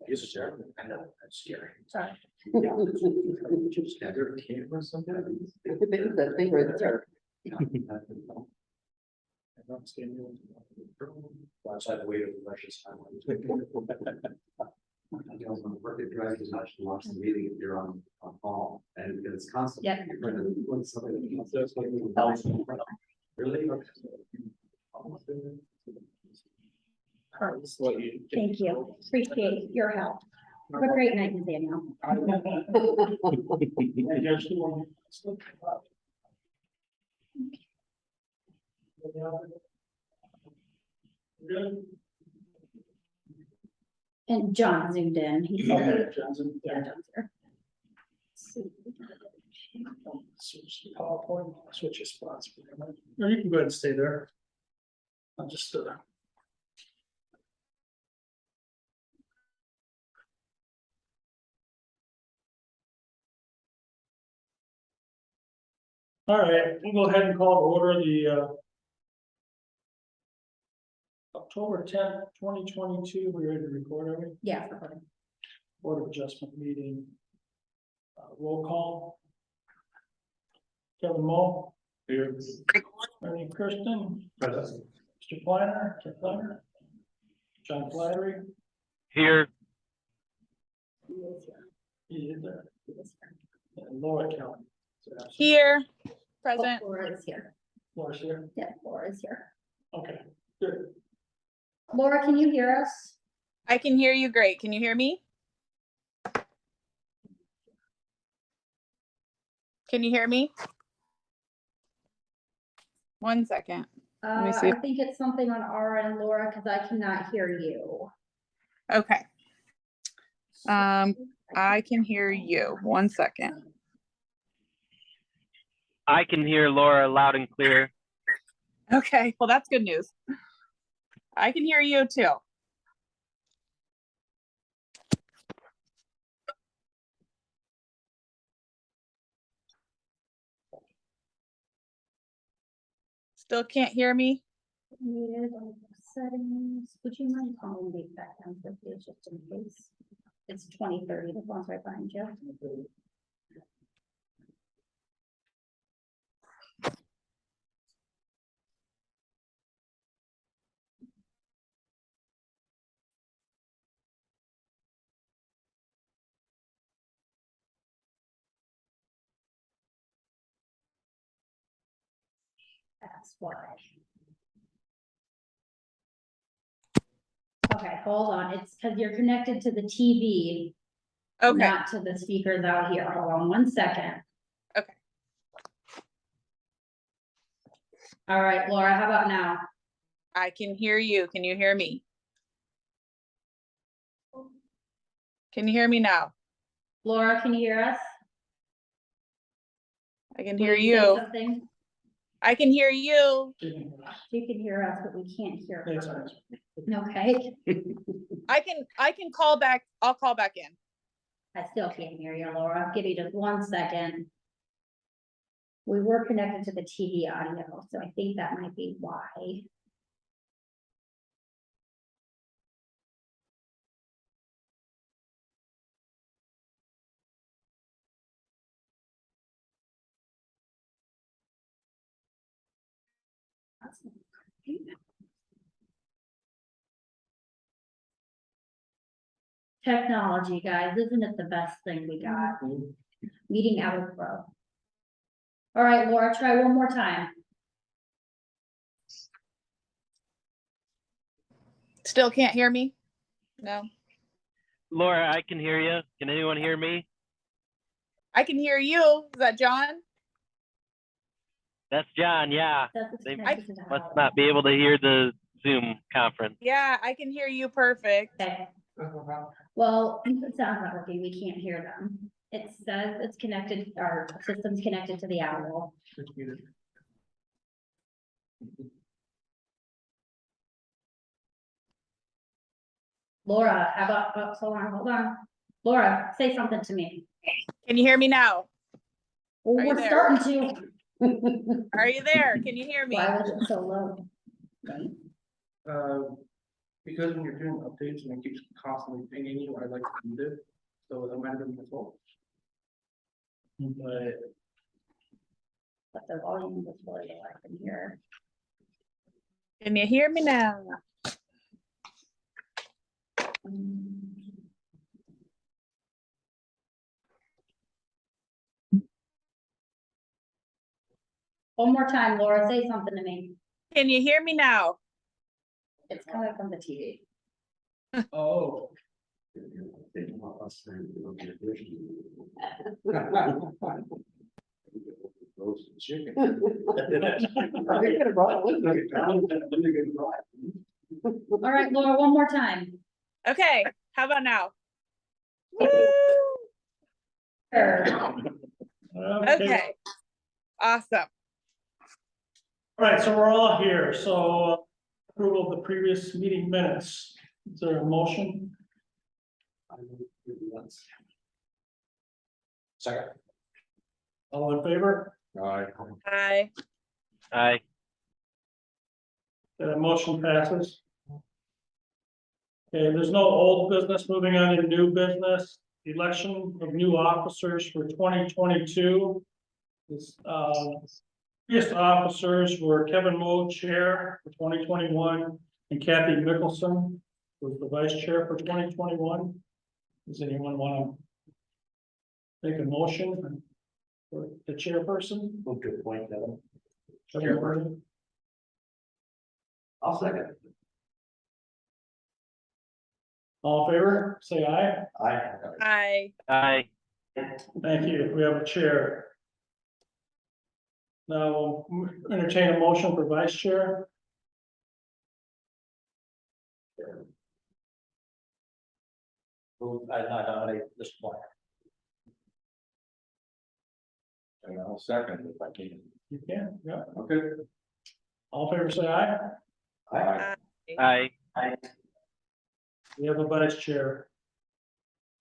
He's a sheriff. I know, that's scary. Sorry. Just have their camera sometimes. That thing right there. Watch that weight of the precious time. They drive as much to watch the meeting if you're on call, and it's constant. Yeah. Really? Thank you. Appreciate your help. Have a great night, Daniel. And John zoomed in. He said, yeah, John's here. PowerPoint, switch your spots. No, you can go ahead and stay there. I'll just, all right, we'll go ahead and call to order the October 10th, 2022, we ready to record, are we? Yeah. recording. Board of Adjustment meeting. Roll call. Kevin Moe. Here. Ernie Kirsten. Present. Mr. Planner. John Flattery. Here. He is there. And Laura Kelly. Here, Oh, present. Laura is here. Laura's here. Yeah, Laura is here. Okay, good. Laura, can you hear us? I can hear you great. Can you hear me? Can you hear me? 1 second. me see. I think it's something on our end, Laura, because I cannot hear you. Okay. I can hear you. 1 second. I can hear Laura loud and clear. Okay, well, that's good news. I can hear you too. Still can't hear me? Muted on the settings. Would you mind calling me back down for please, just in case? It's 2030, the one's right behind you. That's why. Okay, hold on. It's because you're connected to the TV, Okay, not to the speakers out here. Hold on 1 second. Okay. All right, Laura, how about now? I can hear you. Can you hear me? Can you hear me now? Laura, can you hear us? I can Will hear say you. something? I can hear you. You can hear us, but we can't hear Thanks, her. guys. Okay, I can call back. I'll call back in. I still can't hear you, Laura. Give me just 1 second. We were connected to the TV audio, so I think that might be why. That's not great. Technology, guys, isn't it the best thing we got? Meeting out of flow. All right, Laura, try one more time. Still can't hear me? No. Laura, I can hear you. Can anyone hear me? I can hear you. Is that John? That's John, yeah. That's what's They connected to the Must house. not be able to hear the Zoom conference. Yeah, I can hear you perfect. Okay. Well, the sound's not working. We can't hear them. It says it's connected, our system's connected to the owl. Laura, how about, oh, hold on. Laura, say something to me. Can you hear me now? Well, Are you we're there? starting to. Are you there? Can you hear me? Why was it so low? Uh, Because when you're doing updates and it keeps constantly pinging you, I like to mute it, so that might have been my fault. But But the volume was really low, I can hear. Can you hear me now? One more time, Laura, say something to me. Can you hear me now? It's coming from the TV. oh, They want us to look at this. Roasted chicken. They could have brought a little bit. All right, Laura, one more time. Okay, how about now? Okay, awesome. all right, so we're all here, so approval of the previous meeting minutes. Is there a motion? Second. All in favor? Hi. Aye. That motion passes. Okay, there's no old business. Moving on to new business, election of new officers for 2022. This, previous officers were Kevin Moe, Chair for 2021, and Kathy Mickelson was the Vice Chair for 2021. Does anyone want to make a motion for the chairperson? Move to appoint Kevin. Chairperson. I'll second. All in favor, say aye. Aye. Hi. Aye. Thank you. We have a chair. Now, we'll entertain a motion for vice chair. I nominate this point. And I'll second if I can. You can, yeah. Okay. All in favor, say aye. Aye. We have a vice chair.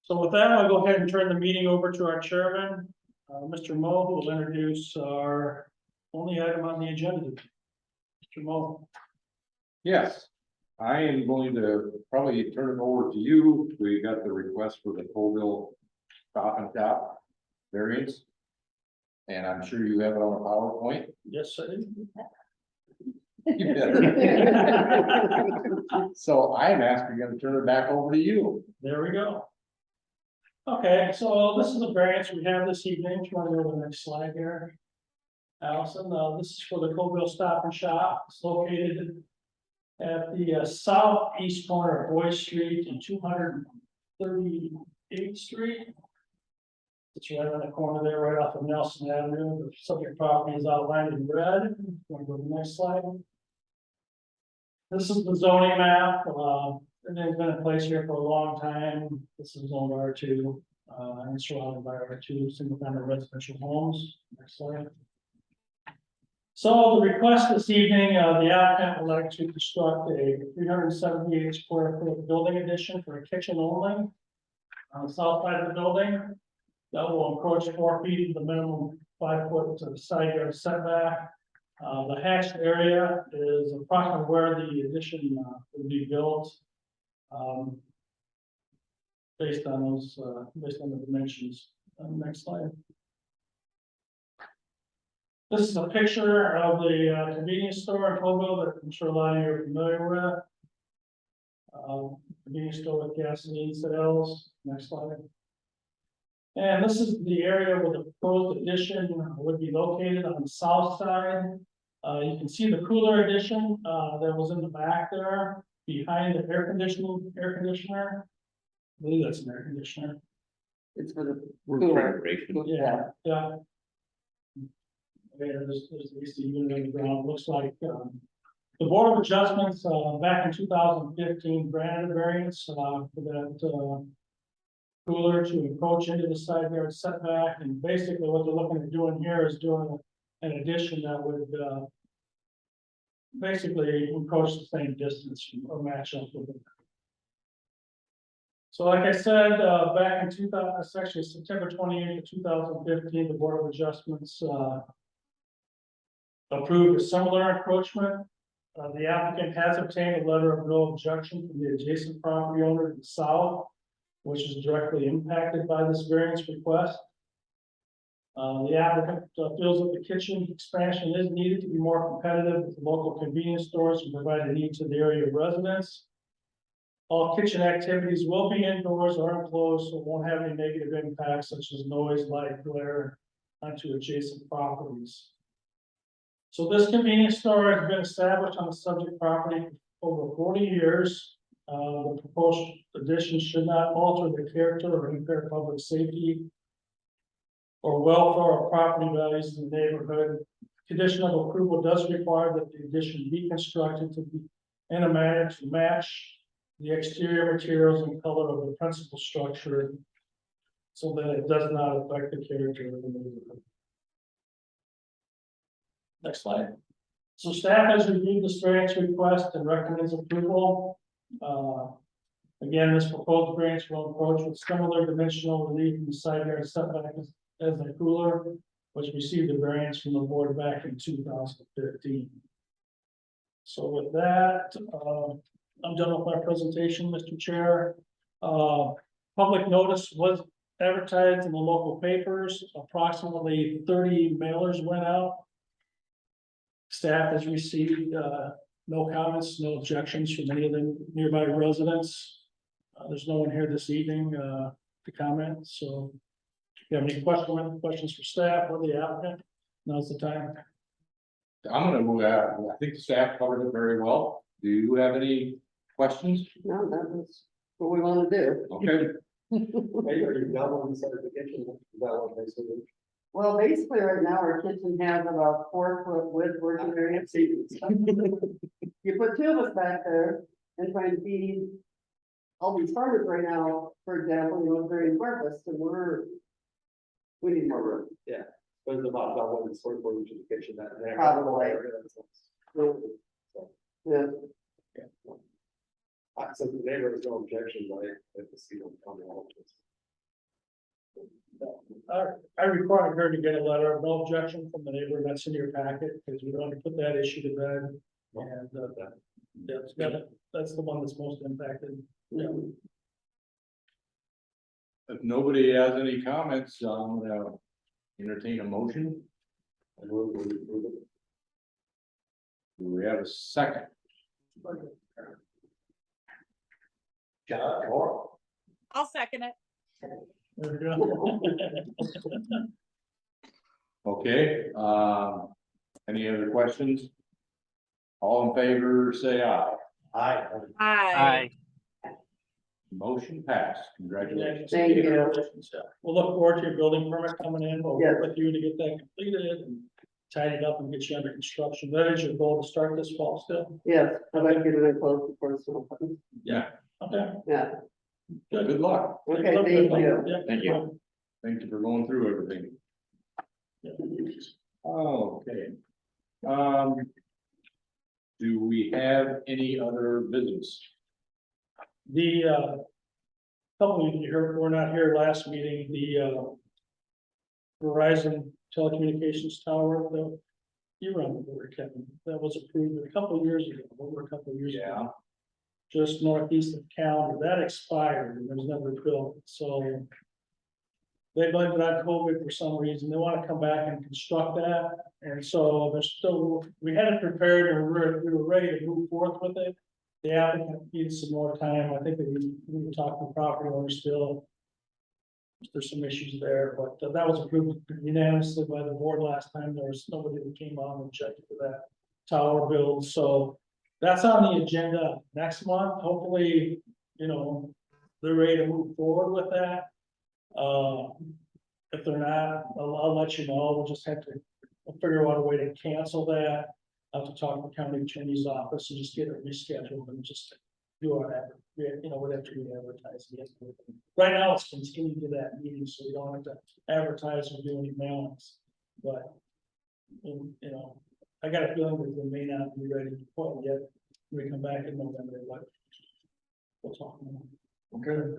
So with that, I'll go ahead and turn the meeting over to our chairman, Mr. Moe, who will introduce our only item on the agenda. Mr. Moe. Yes, I am going to probably turn it over to you. We got the request for the Colville Stop and Shop variance. And I'm sure you have it on a PowerPoint. Yes, sir. You better. So I'm asking you to turn it back over to you. There we go. Okay, so this is a variance we have this evening. If you want to go to the next slide here. Allison, this is for the Colville Stop and Shop. It's located at the southeast corner of Boyd Street and 238th Street. It's right on the corner there, right off of Nelson Avenue. The subject property is outlined in red. Want to go to the next slide? This is the zoning map. It has been in place here for a long time. This is zoned R2, and surrounded by R2 single-family residential homes. Next slide. So the request this evening, the applicant would like to construct a 378 square foot building addition for a kitchen only on the south side of the building. That will encroach 4 feet to the minimum 5 foot to the side yard setback. The hatched area is approximately where the addition would be built. Based on those, based on the dimensions. Next slide. This is a picture of the convenience store in Colville that I'm sure a lot of you are familiar with. Convenience store with gasoline sales. Next slide. And this is the area where the proposed addition would be located on the south side. You can see the cooler addition that was in the back there behind the air conditioner. I believe that's an air conditioner. It's for the. Refrigeration. Yeah. Yeah. Okay, there's the AC unit on the ground. Looks like the Board of Adjustments back in 2015 granted a variance for that cooler to encroach into the side yard setback. And basically what they're looking at doing here is doing an addition that would basically encroach the same distance or match up with it. So like I said, back in 2000, it's actually September 28th, 2015, the Board of Adjustments approved a similar encroachment The applicant has obtained a letter of no objection from the adjacent property owner to the south, which is directly impacted by this variance request. The applicant feels that the kitchen expansion is needed to be more competitive with the local convenience stores and provide a need to the area residents. All kitchen activities will be indoors or enclosed, so it won't have any negative impacts such as noise, light, glare onto adjacent properties. So this convenience store has been established on the subject property for over 40 years. The proposed addition should not alter the character or impair public safety or welfare of property values in the neighborhood. Condition of approval does require that the addition be constructed to be in a manner to match the exterior materials and color of the principal structure so that it does not affect the character of the neighborhood. Next slide. So staff has reviewed this variance request and recommends approval. Again, this proposed variance will approach with similar dimensional relief in the side yard setback as the cooler, which received a variance from the board back in 2015. So with that, I'm done with my presentation, Mr. Chair. Public notice was advertised in the local papers. Approximately 30 mailers went out. Staff has received no comments, no objections from any of the nearby residents. There's no one here this evening to comment, so if you have any questions for staff or the applicant, now's the time. I'm gonna move out. I think the staff covered it very well. Do you have any questions? No, that was what we want to do. Okay, Are you done on the side of the kitchen? Is that what they said? Well, basically, right now, our kitchen has about 4 foot width working area. You put 2 of us back there and trying to feed all these farmers right now, for example, you know, during harvest, and we need more room. But it's about double the square footage of the kitchen that. Probably. Yeah, So the neighbor has no objection, right, if the seal coming out. I required her to get a letter of no objection from the neighbor, that's in your packet, because we want to put that issue to bed. And that's the one that's most impacted. Yeah. if nobody has any comments, I'm gonna entertain a motion. Do we have a second? John, or? I'll second it. There we go. Okay, any other questions? All in favor, say aye. Aye. Hi. Motion passed. Congratulations. Thank you. We'll look forward to your building permit coming in, we'll Yes. work with you to get that completed and tidy it up and get you under construction. That is your goal to start this fall still? yes, I'd like to get it in close before the snow comes. Yeah. Okay. Yeah, Good luck. okay, thank you. Yeah. Thank you. Thank you for going through everything. Yeah. Okay. Do we have any other business? The, couple of you heard, we're not here last meeting, the, Verizon telecommunications tower, you were on the board, Kevin, that was approved a couple of years ago, over a couple of years ago. Just northeast of Calendar, that expired and was never built, so. They blamed it on COVID for some reason, they want to come back and construct that, and so there's still, we had it prepared and we were ready to move forth with it. The applicant needs some more time, I think that we need to talk to the property owner still. There's some issues there, but that was approved unanimously by the board last time, there was nobody that came on and checked for that tower build, so. That's on the agenda next month, hopefully, you know, they're ready to move forward with that. If they're not, I'll let you know, we'll just have to figure out a way to cancel that. I'll have to talk to the county attorney's office and just get it rescheduled and just do our, you know, we'd have to re-advertise it. Right now, it's continuing to that meeting, so we don't have to advertise or do any mailings, but, you know, I got a feeling that they may not be ready to put yet. We come back in November, but we'll talk more. Okay, the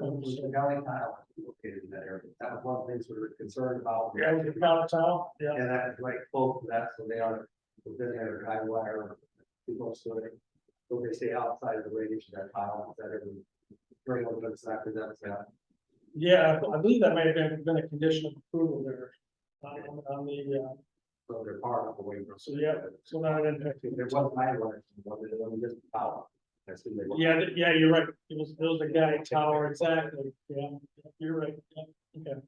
county tile located in that area. That was one of the things we were concerned about. Yeah, with the counter tile, yeah. And that is right close to that, so they are within their high wire. people still, so they stay outside of the radius of that tile, that every. Very little bit of slack, that's, Yeah, I believe that may have been a condition of approval there. On the, so they're far enough away from. so yeah, so now it impacted. There was my one, it wasn't just power. I assume they were. Yeah, you're right. It was a guy tower, exactly. Yeah, you're right. Yeah, okay.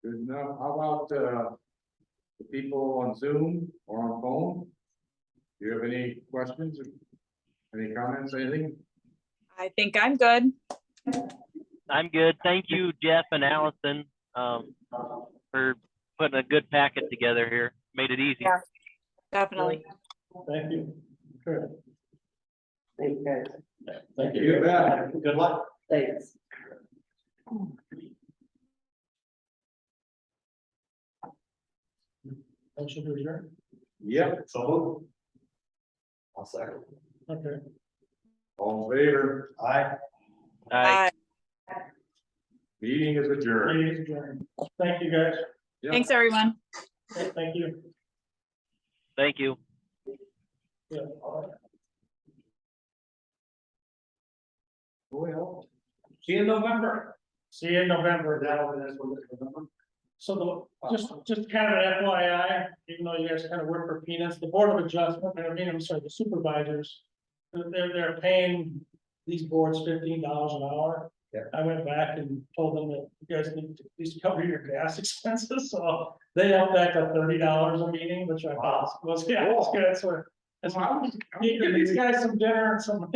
Good enough. How about, the people on Zoom or on phone? Do you have any questions? Any comments, anything? I think I'm good. I'm good. Thank you, Jeff and Allison, for putting a good packet together here. Made it easy. Yeah. Definitely. Thank you. Good. Thanks, guys. Thank You bet. Good luck. Thanks. Motion to adjourn. Yep, So. I'll second. Okay. all in favor, Aye. Aye. meeting is adjourned. Meeting is adjourned. Thank you, guys. Yep. Thanks, everyone. Thank you. Thank you. Yeah. Well, See you in November. See you in November. That over there, so that's November. So just kind of an FYI, even though you guys kind of work for peanuts, the Board of Adjustment, I'm sorry, the supervisors. They're paying these boards $15 an hour. Yeah. I went back and told them that you guys need to at least cover your gas expenses, so they upped that to $30 a meeting, which I thought was good, so. You give these guys some dinner and some.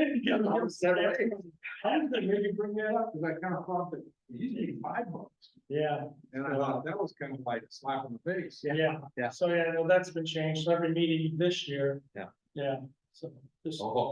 How did they maybe bring that up? cause I kind of thought that you need $5. Yeah, And I thought that was kind of like a slap in the face. yeah. Yeah. So, yeah, no, that's been changed, so every meeting this year. Yeah. Yeah, so. just- Oh,